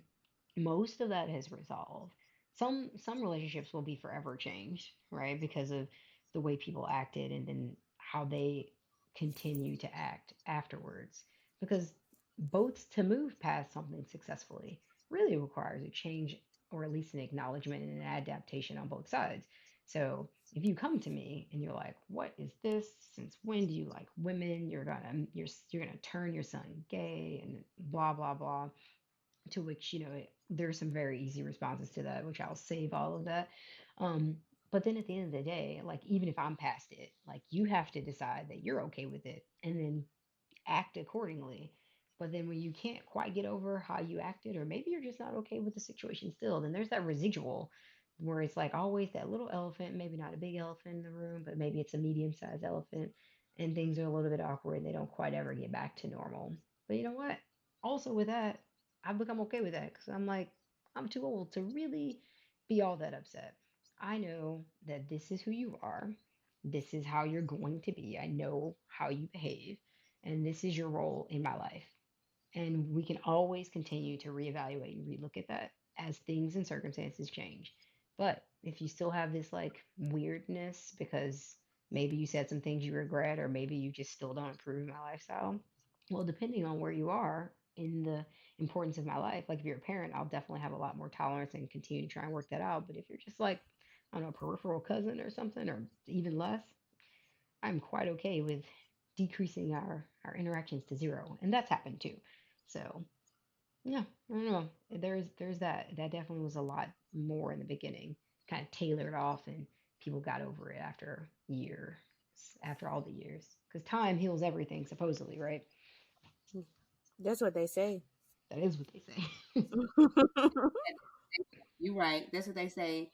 Most of that has resolved. Some relationships will be forever changed, right? Because of the way people acted and then how they continue to act afterwards. Because both to move past something successfully really requires a change or at least an acknowledgement and an adaptation on both sides. So if you come to me and you're like, "What is this? Since when do you like women? You're gonna turn your son gay and blah blah blah." To which there's some very easy responses to that, which I'll save all of that. Um, but then at the end of the day, like even if I'm past it, like you have to decide that you're okay with it, and then act accordingly. But then when you can't quite get over how you acted, or maybe you're just not okay with the situation still, then there's that residual where it's like always that little elephant, maybe not a big elephant in the room, but maybe it's a medium sized elephant, and things are a little bit awkward and they don't quite ever get back to normal. But you know what? Also, with that, I've become okay with that because I'm like, I'm too old to really be all that upset. I know that this is who you are. This is how you're going to be. I know how you behave, and this is your role in my life. And we can always continue to reevaluate and relook at that as things and circumstances change. But if you still have this like weirdness because maybe you said some things you regret, or maybe you just still don't approve of my lifestyle, well, depending on where you are in the importance of my life, like if you're a parent, I'll definitely have a lot more tolerance and continue to try and work that out. But if you're just like, I don't know, a peripheral cousin or something, or even less, I'm quite okay with decreasing our interactions to zero, and that's happened too. So yeah, I don't know. There's that definitely was a lot more in the beginning, kind of tailored off, and people got over it after years, after all the years, because time heals everything, supposedly, right? That's what they say. That is what they say. You're right. That's what they say.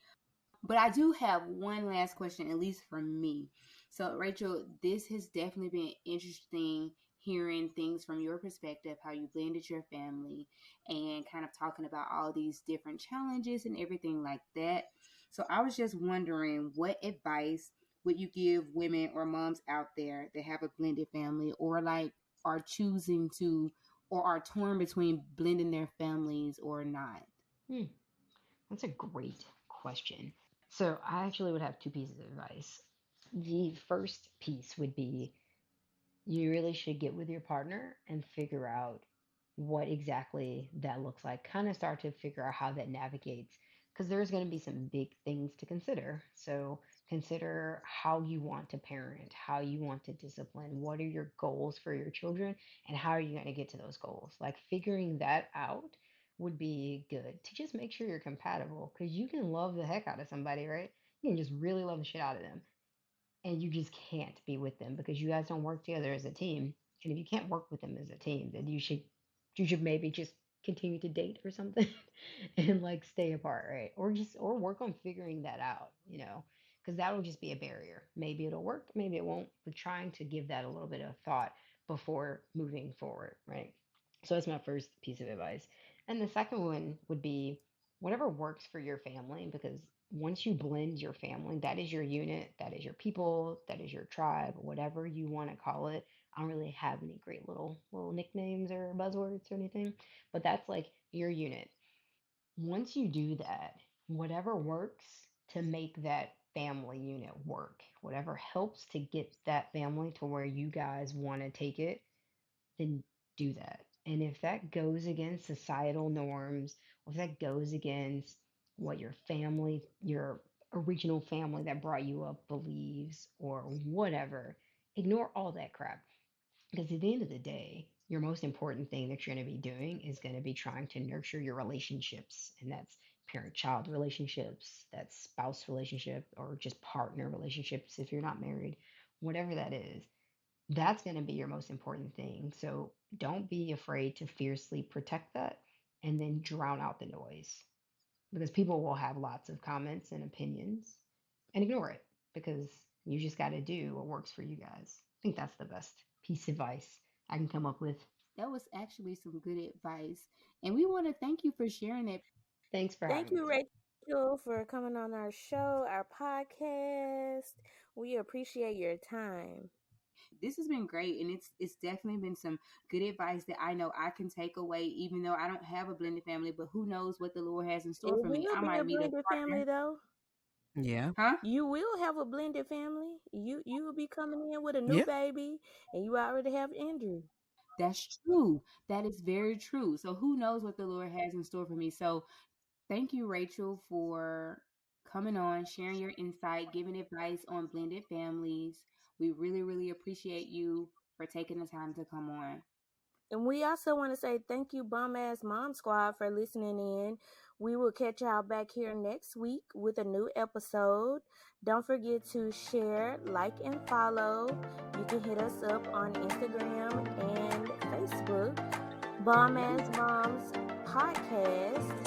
But I do have one last question, at least from me. So, Rachel, this has definitely been interesting hearing things from your perspective, how you blended your family, and kind of talking about all these different challenges and everything like that. So, I was just wondering, what advice would you give women or moms out there that have a blended family, or like are choosing to, or are torn between blending their families or not? Hmm, that's a great question. So I actually would have two pieces of advice. The first piece would be you really should get with your partner and figure out what exactly that looks like. Kind of start to figure out how that navigates because there's going to be some big things to consider. So consider how you want to parent, how you want to discipline, what are your goals for your children, and how are you going to get to those goals. Like figuring that out would be good to just make sure you're compatible because you can love the heck out of somebody, right? You can just really love the shit out of them and you just can't be with them because you guys don't work together as a team. And if you can't work with them as a team, then you should maybe just continue to date or something and like stay apart, right? Or work on figuring that out, because that will just be a barrier. Maybe it'll work, maybe it won't, but trying to give that a little bit of thought before moving forward, right? So that's my first piece of advice. And the second one would be whatever works for your family, because once you blend your family, that is your unit, that is your people, that is your tribe, whatever you want to call it. I don't really have any great little nicknames or buzzwords or anything, but that's like your unit. Once you do that, whatever works to make that family unit work, whatever helps to get that family to where you guys want to take it, then do that. And if that goes against societal norms, or if that goes against what your family, your original family that brought you up believes, or whatever, ignore all that crap. Because at the end of the day, your most important thing that you're going to be doing is going to be trying to nurture your relationships. And that's parent child relationships, that's spouse relationship, or just partner relationships if you're not married, whatever that is, that's going to be your most important thing. So don't be afraid to fiercely protect that and then drown out the noise because people will have lots of comments and opinions and ignore it because you just got to do what works for you guys. I think that's the best piece of advice I can come up with. That was actually some good advice. And we want to thank you for sharing that. Thanks for Thank having you, me. Rachel, for coming on our show, our podcast. We appreciate your time. This has been great, and it's definitely been some good advice that I know I can take away, even though I don't have a blended family. But who knows what the Lord has in store It for me? will I be a might meet a blended family, partner, though. Yeah. huh? You will have a blended family. You will be coming in with a new Yeah. baby, and you already have Andrew. That's true. That is very true. So who knows what the Lord has in store for me? So thank you, Rachel, for coming on, sharing your insight, giving advice on blended families. We really, really appreciate you for taking the time to come on. And we also want to say thank you, Bum Ass Mom Squad, for listening in. We will catch y'all back here next week with a new episode. Don't forget to share, like, and follow. You can hit us up on Instagram and Facebook. Bum Ass Moms Podcast.